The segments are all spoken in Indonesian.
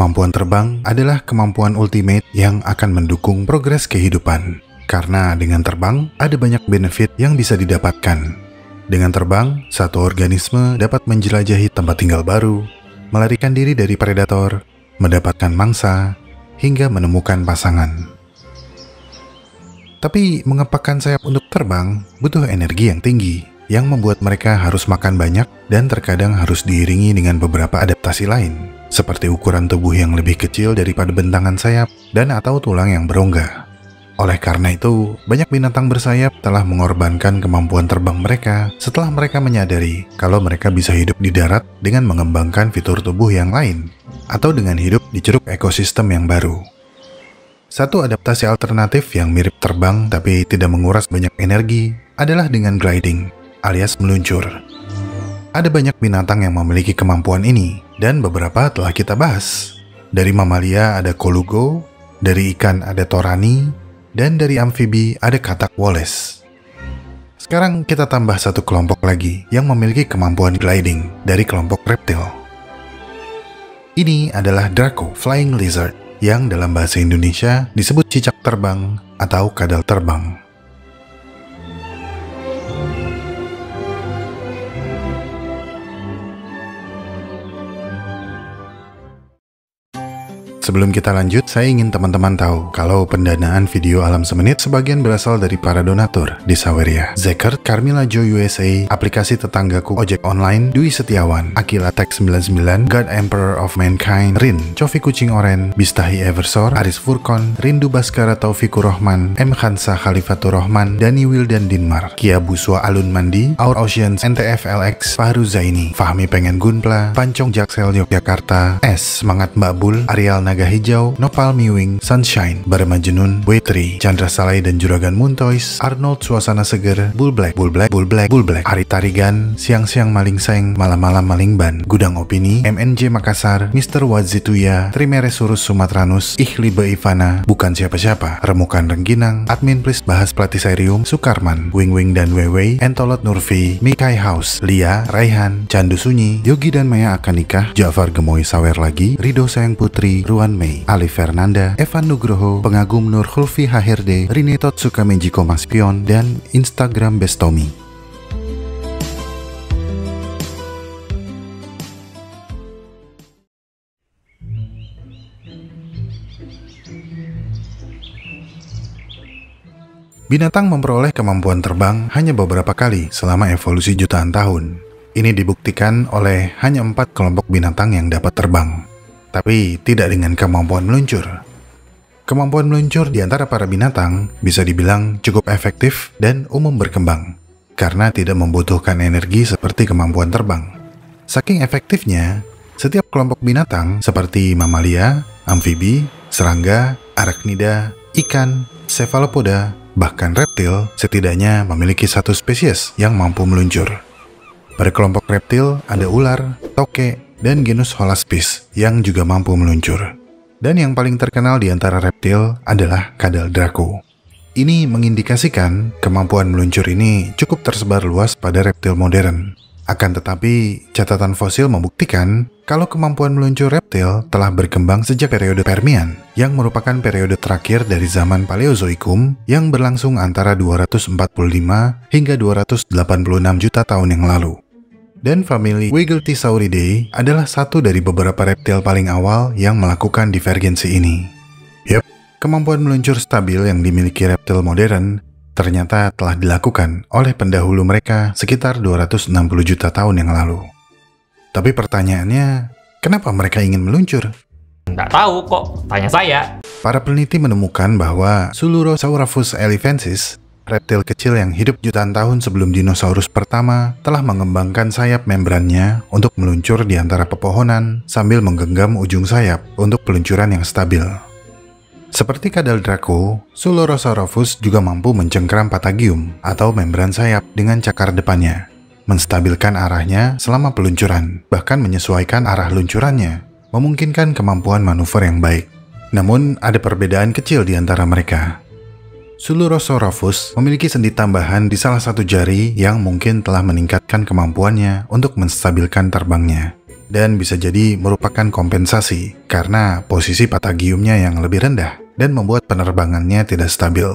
Kemampuan terbang adalah kemampuan ultimate yang akan mendukung progres kehidupan. Karena dengan terbang, ada banyak benefit yang bisa didapatkan. Dengan terbang, satu organisme dapat menjelajahi tempat tinggal baru, melarikan diri dari predator, mendapatkan mangsa, hingga menemukan pasangan. Tapi mengepakkan sayap untuk terbang butuh energi yang tinggi, yang membuat mereka harus makan banyak dan terkadang harus diiringi dengan beberapa adaptasi lain, seperti ukuran tubuh yang lebih kecil daripada bentangan sayap dan atau tulang yang berongga. Oleh karena itu, banyak binatang bersayap telah mengorbankan kemampuan terbang mereka setelah mereka menyadari kalau mereka bisa hidup di darat dengan mengembangkan fitur tubuh yang lain, atau dengan hidup di ceruk ekosistem yang baru. Satu adaptasi alternatif yang mirip terbang tapi tidak menguras banyak energi adalah dengan gliding, alias meluncur. Ada banyak binatang yang memiliki kemampuan ini, dan beberapa telah kita bahas. Dari mamalia ada kolugo, dari ikan ada torani, dan dari amfibi ada katak Wallace. Sekarang kita tambah satu kelompok lagi yang memiliki kemampuan gliding dari kelompok reptil. Ini adalah Draco Flying Lizard, yang dalam bahasa Indonesia disebut cicak terbang atau kadal terbang. Sebelum kita lanjut, saya ingin teman-teman tahu kalau pendanaan video Alam Semenit sebagian berasal dari para donatur di Saweria, Zekert, Carmilla Jo USA, aplikasi tetanggaku ojek online, Dwi Setiawan, Akila Tech 99, God Emperor of Mankind, Rin, Cofi Kucing Oren, Bistahi Eversor, Aris Furkon, Rindu Baskara Taufikur Rahman, M. Khansa Khalifatur Rahman, Dani Wildan Dinmar, Kia Buswa Alun Mandi, Our Oceans, NTF LX, Fahru Zaini, Fahmi Pengen Gunpla, Pancong Jaksel Yogyakarta, S. Semangat Mbak Bul, Arial Naga Hijau, Nopal Miwing, Sunshine, Barma Jenun, W3, Chandra Salai dan Juragan Muntois, Arnold Suasana Seger, Bull Black, Ari Tarigan, Siang-Siang Maling Seng, Malam-Malam Maling Ban, Gudang Opini, MNJ Makassar, Mr. Wadzituya, Trimere Surus Sumatranus, Ikhlibe Ivana, Bukan Siapa-Siapa, Remukan Rengginang, Admin Please Bahas Platisarium, Sukarman, Wing dan Wewe, Entolot Nurfi, Mikai House, Lia, Raihan, Candu Sunyi, Yogi dan Maya akan nikah, Jafar Gemoy Sawer lagi, Rido Sayang Putri, Ruan Mei, Ali Fernanda, Evan Nugroho, Pengagum Nur Khulfi Hahirde, Rini Totsuka Menjiko Maspion, dan Instagram Bestomi. Binatang memperoleh kemampuan terbang hanya beberapa kali selama evolusi jutaan tahun. Ini dibuktikan oleh hanya 4 kelompok binatang yang dapat terbang, tapi tidak dengan kemampuan meluncur. Kemampuan meluncur di antara para binatang bisa dibilang cukup efektif dan umum berkembang, karena tidak membutuhkan energi seperti kemampuan terbang. Saking efektifnya, setiap kelompok binatang seperti mamalia, amfibi, serangga, arachnida, ikan, cephalopoda, bahkan reptil setidaknya memiliki satu spesies yang mampu meluncur. Pada kelompok reptil ada ular, toke, dan genus Holaspis yang juga mampu meluncur. Dan yang paling terkenal di antara reptil adalah kadal Draco. Ini mengindikasikan kemampuan meluncur ini cukup tersebar luas pada reptil modern. Akan tetapi, catatan fosil membuktikan kalau kemampuan meluncur reptil telah berkembang sejak periode Permian, yang merupakan periode terakhir dari zaman Paleozoikum yang berlangsung antara 245 hingga 286 juta tahun yang lalu. Dan famili Wigeltisauridae adalah satu dari beberapa reptil paling awal yang melakukan divergensi ini. Yap, kemampuan meluncur stabil yang dimiliki reptil modern ternyata telah dilakukan oleh pendahulu mereka sekitar 260 juta tahun yang lalu. Tapi pertanyaannya, kenapa mereka ingin meluncur? Nggak tahu kok, tanya saya. Para peneliti menemukan bahwa Sulorosaurus elephantines, reptil kecil yang hidup jutaan tahun sebelum dinosaurus pertama, telah mengembangkan sayap membrannya untuk meluncur di antara pepohonan sambil menggenggam ujung sayap untuk peluncuran yang stabil. Seperti kadal Draco, Sulorosaurus juga mampu mencengkram patagium atau membran sayap dengan cakar depannya, menstabilkan arahnya selama peluncuran, bahkan menyesuaikan arah luncurannya, memungkinkan kemampuan manuver yang baik. Namun, ada perbedaan kecil di antara mereka. Sulorosaurus memiliki sendi tambahan di salah satu jari yang mungkin telah meningkatkan kemampuannya untuk menstabilkan terbangnya. dan bisa jadi merupakan kompensasi karena posisi patagiumnya yang lebih rendah dan membuat penerbangannya tidak stabil.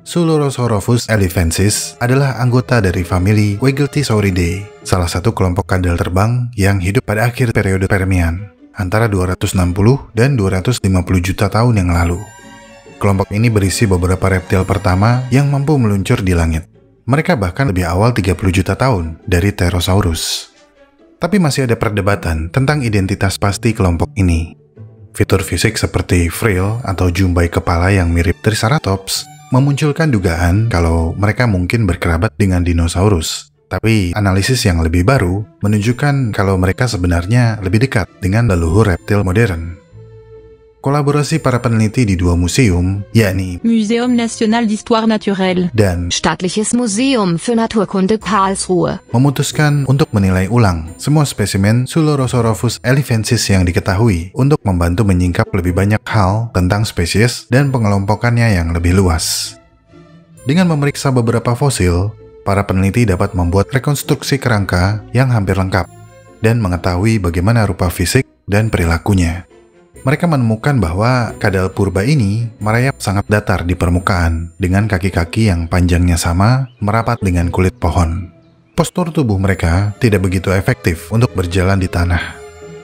Sulurosorophus elephensis adalah anggota dari famili Waggeltisauridae, salah satu kelompok kadal terbang yang hidup pada akhir periode Permian, antara 260 dan 250 juta tahun yang lalu. Kelompok ini berisi beberapa reptil pertama yang mampu meluncur di langit. Mereka bahkan lebih awal 30 juta tahun dari Therosaurus. Tapi masih ada perdebatan tentang identitas pasti kelompok ini. Fitur fisik seperti frill atau jumbai kepala yang mirip Triceratops memunculkan dugaan kalau mereka mungkin berkerabat dengan dinosaurus. Tapi analisis yang lebih baru menunjukkan kalau mereka sebenarnya lebih dekat dengan leluhur reptil modern. Kolaborasi para peneliti di dua museum, yakni Muséum National d'Histoire Naturelle dan Staatliches Museum für Naturkunde Karlsruhe, memutuskan untuk menilai ulang semua spesimen Sulurosorophus elephensis yang diketahui untuk membantu menyingkap lebih banyak hal tentang spesies dan pengelompokannya yang lebih luas. Dengan memeriksa beberapa fosil, para peneliti dapat membuat rekonstruksi kerangka yang hampir lengkap dan mengetahui bagaimana rupa fisik dan perilakunya. Mereka menemukan bahwa kadal purba ini merayap sangat datar di permukaan dengan kaki-kaki yang panjangnya sama merapat dengan kulit pohon. Postur tubuh mereka tidak begitu efektif untuk berjalan di tanah.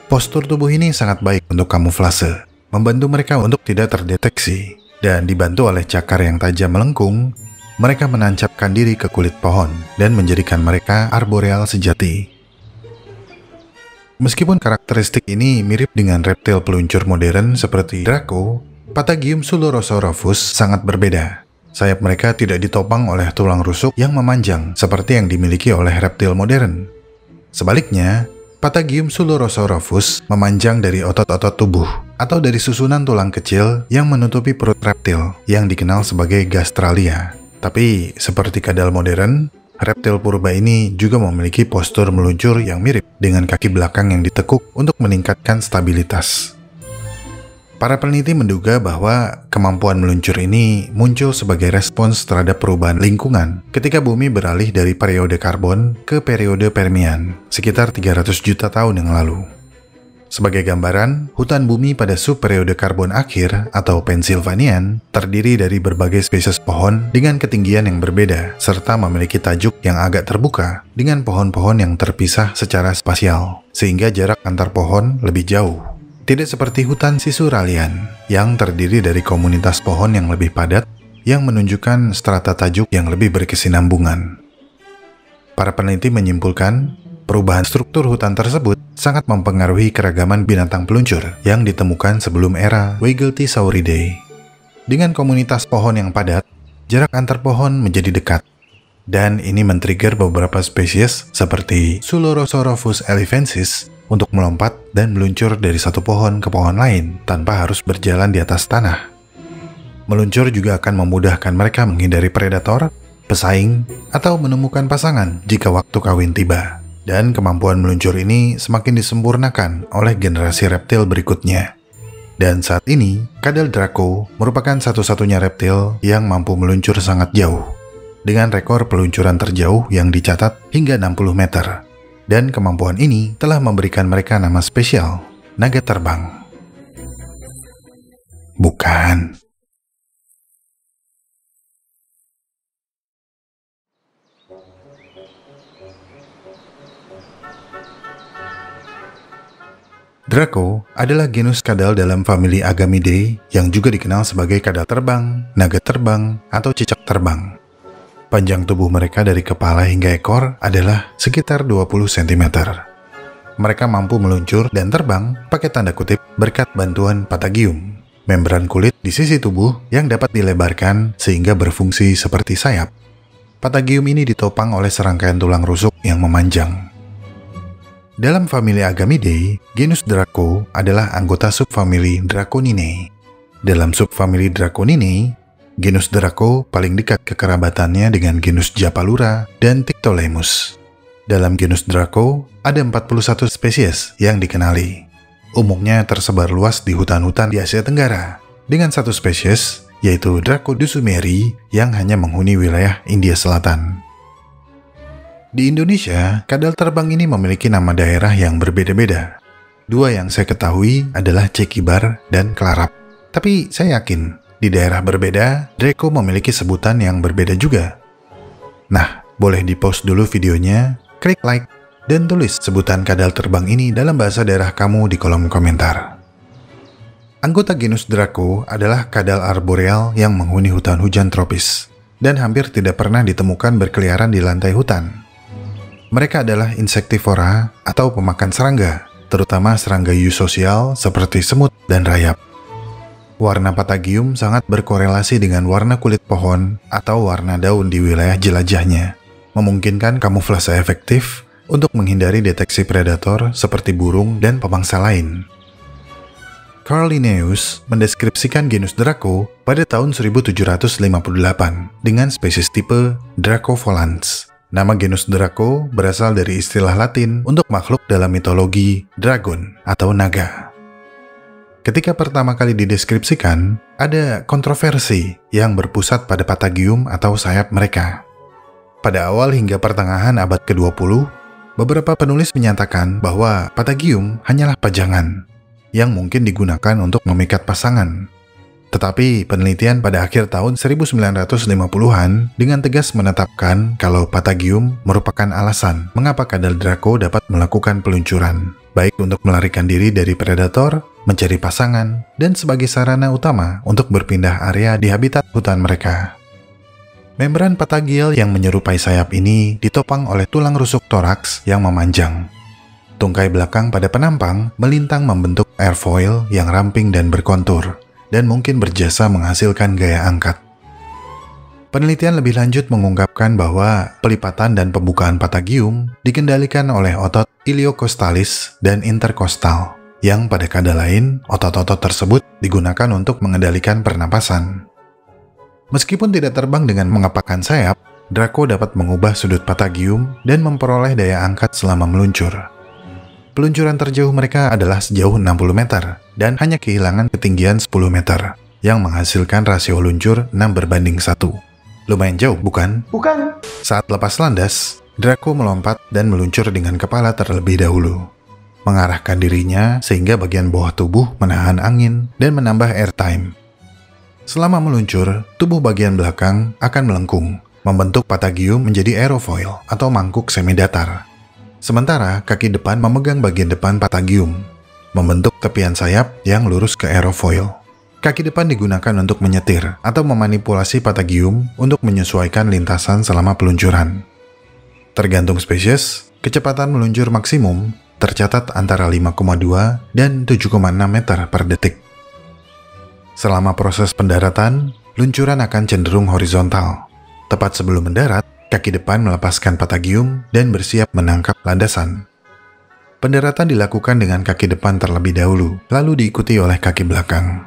Postur tubuh ini sangat baik untuk kamuflase, membantu mereka untuk tidak terdeteksi, dan dibantu oleh cakar yang tajam melengkung, mereka menancapkan diri ke kulit pohon dan menjadikan mereka arboreal sejati. Meskipun karakteristik ini mirip dengan reptil peluncur modern seperti Draco, Patagium Sulurosorophus sangat berbeda. Sayap mereka tidak ditopang oleh tulang rusuk yang memanjang seperti yang dimiliki oleh reptil modern. Sebaliknya, Patagium Sulurosorophus memanjang dari otot-otot tubuh atau dari susunan tulang kecil yang menutupi perut reptil yang dikenal sebagai gastralia. Tapi seperti kadal modern, reptil purba ini juga memiliki postur meluncur yang mirip dengan kaki belakang yang ditekuk untuk meningkatkan stabilitas. Para peneliti menduga bahwa kemampuan meluncur ini muncul sebagai respons terhadap perubahan lingkungan ketika bumi beralih dari periode karbon ke periode Permian, sekitar 300 juta tahun yang lalu. Sebagai gambaran, hutan bumi pada subperiode karbon akhir atau Pennsylvanian terdiri dari berbagai spesies pohon dengan ketinggian yang berbeda serta memiliki tajuk yang agak terbuka dengan pohon-pohon yang terpisah secara spasial, sehingga jarak antar pohon lebih jauh. Tidak seperti hutan Sisuralian yang terdiri dari komunitas pohon yang lebih padat yang menunjukkan strata tajuk yang lebih berkesinambungan. Para peneliti menyimpulkan perubahan struktur hutan tersebut sangat mempengaruhi keragaman binatang peluncur yang ditemukan sebelum era Waggeltisauridae. Dengan komunitas pohon yang padat, jarak antar pohon menjadi dekat. Dan ini men-trigger beberapa spesies seperti Sulurosorophus elephensis untuk melompat dan meluncur dari satu pohon ke pohon lain tanpa harus berjalan di atas tanah. Meluncur juga akan memudahkan mereka menghindari predator, pesaing, atau menemukan pasangan jika waktu kawin tiba. Dan kemampuan meluncur ini semakin disempurnakan oleh generasi reptil berikutnya. Dan saat ini, kadal Draco merupakan satu-satunya reptil yang mampu meluncur sangat jauh, dengan rekor peluncuran terjauh yang dicatat hingga 60 meter. Dan kemampuan ini telah memberikan mereka nama spesial, naga terbang. Bukan. Draco adalah genus kadal dalam famili Agamidae yang juga dikenal sebagai kadal terbang, naga terbang, atau cicak terbang. Panjang tubuh mereka dari kepala hingga ekor adalah sekitar 20 cm. Mereka mampu meluncur dan terbang pakai tanda kutip berkat bantuan patagium, membran kulit di sisi tubuh yang dapat dilebarkan sehingga berfungsi seperti sayap. Patagium ini ditopang oleh serangkaian tulang rusuk yang memanjang. Dalam famili Agamidae, genus Draco adalah anggota subfamili Draconinae. Dalam subfamili Draconinae, genus Draco paling dekat kekerabatannya dengan genus Japalura dan Tiktolemus. Dalam genus Draco, ada 41 spesies yang dikenali. Umumnya tersebar luas di hutan-hutan di Asia Tenggara, dengan satu spesies, yaitu Draco dusumeri yang hanya menghuni wilayah India Selatan. Di Indonesia, kadal terbang ini memiliki nama daerah yang berbeda-beda. Dua yang saya ketahui adalah Cekibar dan Klarap. Tapi saya yakin, di daerah berbeda, Draco memiliki sebutan yang berbeda juga. Nah, boleh di-post dulu videonya, klik like, dan tulis sebutan kadal terbang ini dalam bahasa daerah kamu di kolom komentar. Anggota genus Draco adalah kadal arboreal yang menghuni hutan hujan tropis, dan hampir tidak pernah ditemukan berkeliaran di lantai hutan. Mereka adalah insektivora atau pemakan serangga, terutama serangga eusosial seperti semut dan rayap. Warna patagium sangat berkorelasi dengan warna kulit pohon atau warna daun di wilayah jelajahnya, memungkinkan kamuflase efektif untuk menghindari deteksi predator seperti burung dan pemangsa lain. Carl Linnaeus mendeskripsikan genus Draco pada tahun 1758 dengan spesies tipe Dracovolans. Nama genus Draco berasal dari istilah Latin untuk makhluk dalam mitologi dragon atau naga. Ketika pertama kali dideskripsikan, ada kontroversi yang berpusat pada patagium atau sayap mereka. Pada awal hingga pertengahan abad ke-20, beberapa penulis menyatakan bahwa patagium hanyalah pajangan yang mungkin digunakan untuk memikat pasangan. Tetapi penelitian pada akhir tahun 1950-an dengan tegas menetapkan kalau patagium merupakan alasan mengapa kadal Draco dapat melakukan peluncuran, baik untuk melarikan diri dari predator, mencari pasangan, dan sebagai sarana utama untuk berpindah area di habitat hutan mereka. Membran patagial yang menyerupai sayap ini ditopang oleh tulang rusuk toraks yang memanjang. Tungkai belakang pada penampang melintang membentuk airfoil yang ramping dan berkontur, dan mungkin berjasa menghasilkan gaya angkat. Penelitian lebih lanjut mengungkapkan bahwa pelipatan dan pembukaan patagium dikendalikan oleh otot iliocostalis dan interkostal, yang pada kadal lain, otot-otot tersebut digunakan untuk mengendalikan pernapasan. Meskipun tidak terbang dengan mengepakkan sayap, Draco dapat mengubah sudut patagium dan memperoleh daya angkat selama meluncur. Peluncuran terjauh mereka adalah sejauh 60 meter dan hanya kehilangan ketinggian 10 meter, yang menghasilkan rasio luncur 6:1. Lumayan jauh, bukan? Bukan. Saat lepas landas, Draco melompat dan meluncur dengan kepala terlebih dahulu, mengarahkan dirinya sehingga bagian bawah tubuh menahan angin dan menambah airtime. Selama meluncur, tubuh bagian belakang akan melengkung, membentuk patagium menjadi aerofoil atau mangkuk semi datar. Sementara kaki depan memegang bagian depan patagium, membentuk tepian sayap yang lurus ke aerofoil. Kaki depan digunakan untuk menyetir atau memanipulasi patagium untuk menyesuaikan lintasan selama peluncuran. Tergantung spesies, kecepatan meluncur maksimum tercatat antara 5,2 dan 7,6 meter per detik. Selama proses pendaratan, luncuran akan cenderung horizontal. Tepat sebelum mendarat, kaki depan melepaskan patagium dan bersiap menangkap landasan. Pendaratan dilakukan dengan kaki depan terlebih dahulu, lalu diikuti oleh kaki belakang.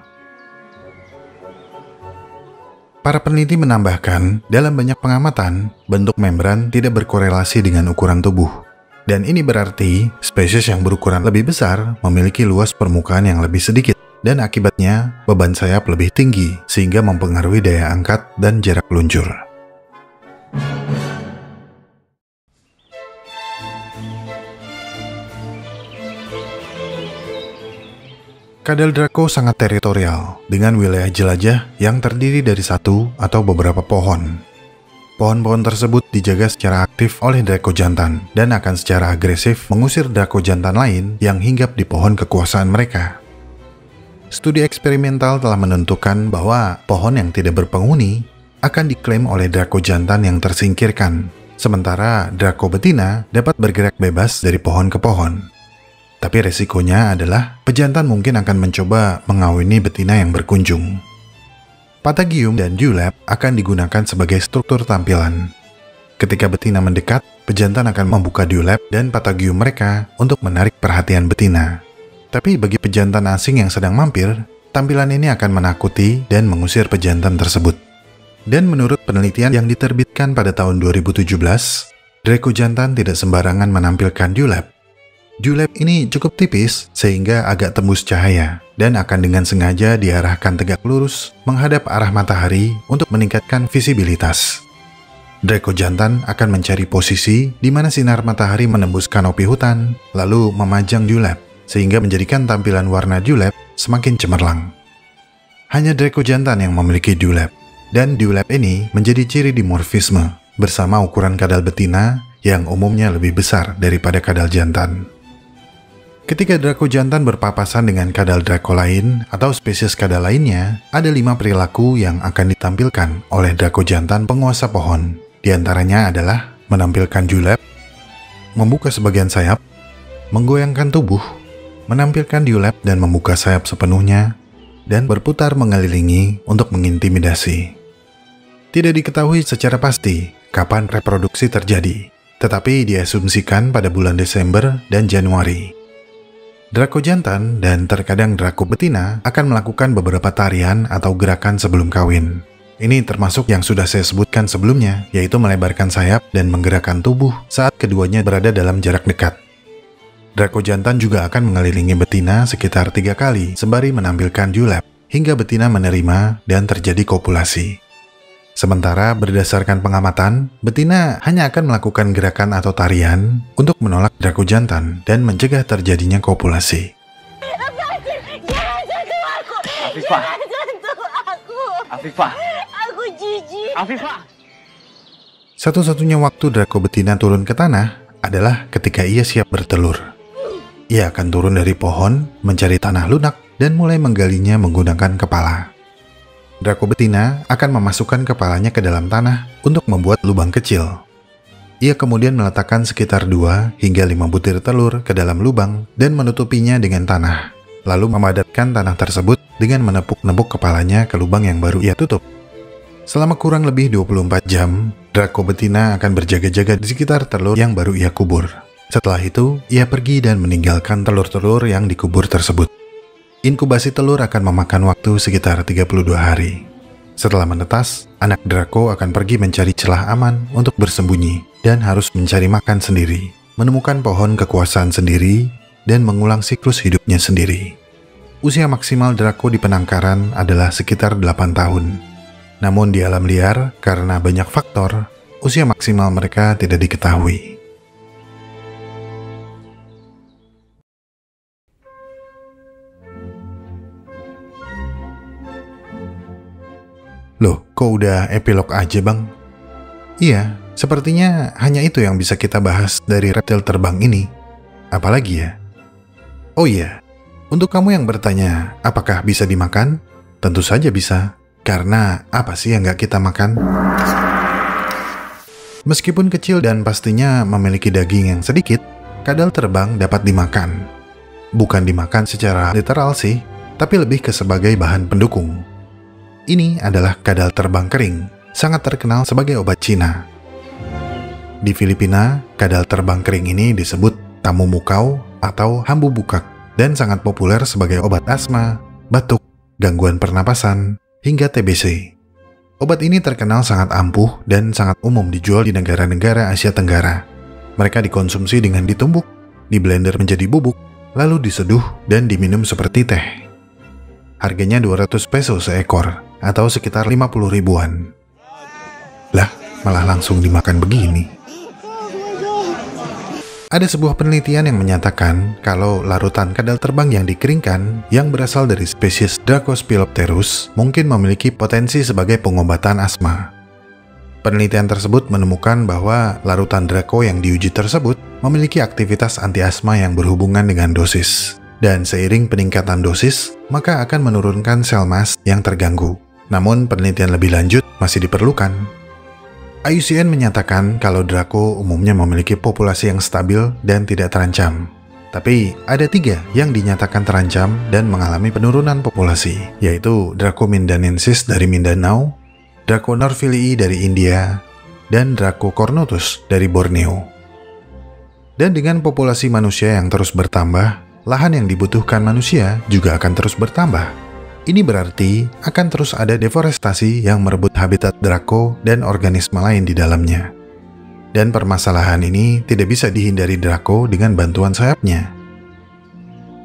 Para peneliti menambahkan, dalam banyak pengamatan, bentuk membran tidak berkorelasi dengan ukuran tubuh. Dan ini berarti, spesies yang berukuran lebih besar memiliki luas permukaan yang lebih sedikit, dan akibatnya beban sayap lebih tinggi, sehingga mempengaruhi daya angkat dan jarak luncur. Kadal Draco sangat teritorial, dengan wilayah jelajah yang terdiri dari satu atau beberapa pohon. Pohon-pohon tersebut dijaga secara aktif oleh Draco jantan dan akan secara agresif mengusir Draco jantan lain yang hinggap di pohon kekuasaan mereka. Studi eksperimental telah menentukan bahwa pohon yang tidak berpenghuni akan diklaim oleh Draco jantan yang tersingkirkan, sementara Draco betina dapat bergerak bebas dari pohon ke pohon. Tapi resikonya adalah pejantan mungkin akan mencoba mengawini betina yang berkunjung. Patagium dan dewlap akan digunakan sebagai struktur tampilan. Ketika betina mendekat, pejantan akan membuka dewlap dan patagium mereka untuk menarik perhatian betina. Tapi bagi pejantan asing yang sedang mampir, tampilan ini akan menakuti dan mengusir pejantan tersebut. Dan menurut penelitian yang diterbitkan pada tahun 2017, Draco jantan tidak sembarangan menampilkan dewlap. Dewlap ini cukup tipis sehingga agak tembus cahaya dan akan dengan sengaja diarahkan tegak lurus menghadap arah matahari untuk meningkatkan visibilitas. Draco jantan akan mencari posisi di mana sinar matahari menembus kanopi hutan, lalu memajang dewlap, sehingga menjadikan tampilan warna dewlap semakin cemerlang. Hanya Draco jantan yang memiliki dewlap, dan dewlap ini menjadi ciri dimorfisme bersama ukuran kadal betina yang umumnya lebih besar daripada kadal jantan. Ketika Draco jantan berpapasan dengan kadal Draco lain atau spesies kadal lainnya, ada 5 perilaku yang akan ditampilkan oleh Draco jantan penguasa pohon. Di antaranya adalah menampilkan dewlap, membuka sebagian sayap, menggoyangkan tubuh, menampilkan dewlap dan membuka sayap sepenuhnya, dan berputar mengelilingi untuk mengintimidasi. Tidak diketahui secara pasti kapan reproduksi terjadi, tetapi diasumsikan pada bulan Desember dan Januari. Draco jantan dan terkadang Draco betina akan melakukan beberapa tarian atau gerakan sebelum kawin. Ini termasuk yang sudah saya sebutkan sebelumnya, yaitu melebarkan sayap dan menggerakkan tubuh saat keduanya berada dalam jarak dekat. Draco jantan juga akan mengelilingi betina sekitar 3 kali sembari menampilkan dewlap hingga betina menerima dan terjadi kopulasi. Sementara berdasarkan pengamatan, betina hanya akan melakukan gerakan atau tarian untuk menolak Draco jantan dan mencegah terjadinya kopulasi. Afifah, Afifah, aku jijik. Afifah. Satu-satunya waktu Draco betina turun ke tanah adalah ketika ia siap bertelur. Ia akan turun dari pohon, mencari tanah lunak, dan mulai menggalinya menggunakan kepala. Draco betina akan memasukkan kepalanya ke dalam tanah untuk membuat lubang kecil. Ia kemudian meletakkan sekitar 2 hingga 5 butir telur ke dalam lubang dan menutupinya dengan tanah, lalu memadatkan tanah tersebut dengan menepuk-nepuk kepalanya ke lubang yang baru ia tutup. Selama kurang lebih 24 jam, Draco betina akan berjaga-jaga di sekitar telur yang baru ia kubur. Setelah itu, ia pergi dan meninggalkan telur-telur yang dikubur tersebut. Inkubasi telur akan memakan waktu sekitar 32 hari. Setelah menetas, anak Draco akan pergi mencari celah aman untuk bersembunyi dan harus mencari makan sendiri, menemukan pohon kekuasaan sendiri, dan mengulang siklus hidupnya sendiri. Usia maksimal Draco di penangkaran adalah sekitar 8 tahun. Namun di alam liar, karena banyak faktor, usia maksimal mereka tidak diketahui. Loh, kok udah epilog aja, Bang? Iya, sepertinya hanya itu yang bisa kita bahas dari reptil terbang ini. Apalagi ya? Oh iya, untuk kamu yang bertanya, apakah bisa dimakan? Tentu saja bisa. Karena apa sih yang nggak kita makan? Meskipun kecil dan pastinya memiliki daging yang sedikit, kadal terbang dapat dimakan. Bukan dimakan secara literal sih, tapi lebih ke sebagai bahan pendukung. Ini adalah kadal terbang kering, sangat terkenal sebagai obat Cina. Di Filipina, kadal terbang kering ini disebut tamu mukau atau hambu bukak dan sangat populer sebagai obat asma, batuk, gangguan pernapasan, hingga TBC. Obat ini terkenal sangat ampuh dan sangat umum dijual di negara-negara Asia Tenggara. Mereka dikonsumsi dengan ditumbuk, diblender menjadi bubuk, lalu diseduh dan diminum seperti teh. Harganya 200 peso seekor, atau sekitar 50 ribuan. Lah, malah langsung dimakan begini. Ada sebuah penelitian yang menyatakan kalau larutan kadal terbang yang dikeringkan yang berasal dari spesies Dracospilopterus mungkin memiliki potensi sebagai pengobatan asma. Penelitian tersebut menemukan bahwa larutan Draco yang diuji tersebut memiliki aktivitas anti-asma yang berhubungan dengan dosis. Dan seiring peningkatan dosis, maka akan menurunkan sel mast yang terganggu. Namun penelitian lebih lanjut masih diperlukan. IUCN menyatakan kalau Draco umumnya memiliki populasi yang stabil dan tidak terancam. Tapi ada 3 yang dinyatakan terancam dan mengalami penurunan populasi, yaitu Draco mindanensis dari Mindanao, Draco norvilii dari India, dan Draco cornutus dari Borneo. Dan dengan populasi manusia yang terus bertambah, lahan yang dibutuhkan manusia juga akan terus bertambah. Ini berarti akan terus ada deforestasi yang merebut habitat Draco dan organisme lain di dalamnya. Dan permasalahan ini tidak bisa dihindari Draco dengan bantuan sayapnya.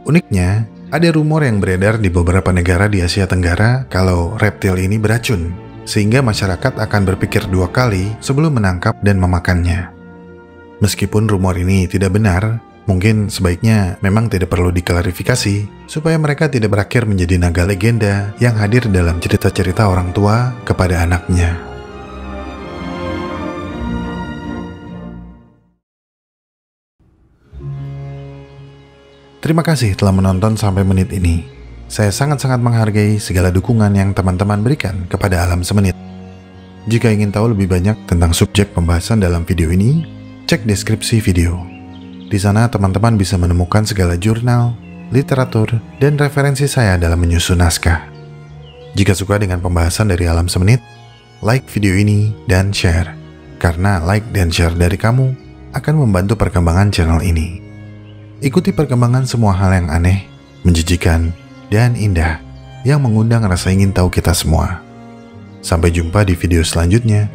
Uniknya, ada rumor yang beredar di beberapa negara di Asia Tenggara kalau reptil ini beracun, sehingga masyarakat akan berpikir 2 kali sebelum menangkap dan memakannya. Meskipun rumor ini tidak benar, mungkin sebaiknya memang tidak perlu diklarifikasi, supaya mereka tidak berakhir menjadi naga legenda yang hadir dalam cerita-cerita orang tua kepada anaknya. Terima kasih telah menonton sampai menit ini. Saya sangat-sangat menghargai segala dukungan yang teman-teman berikan kepada Alam Semenit. Jika ingin tahu lebih banyak tentang subjek pembahasan dalam video ini, cek deskripsi video. Di sana teman-teman bisa menemukan segala jurnal, literatur, dan referensi saya dalam menyusun naskah. Jika suka dengan pembahasan dari Alam Semenit, like video ini dan share. Karena like dan share dari kamu akan membantu perkembangan channel ini. Ikuti perkembangan semua hal yang aneh, menjijikan, dan indah yang mengundang rasa ingin tahu kita semua. Sampai jumpa di video selanjutnya.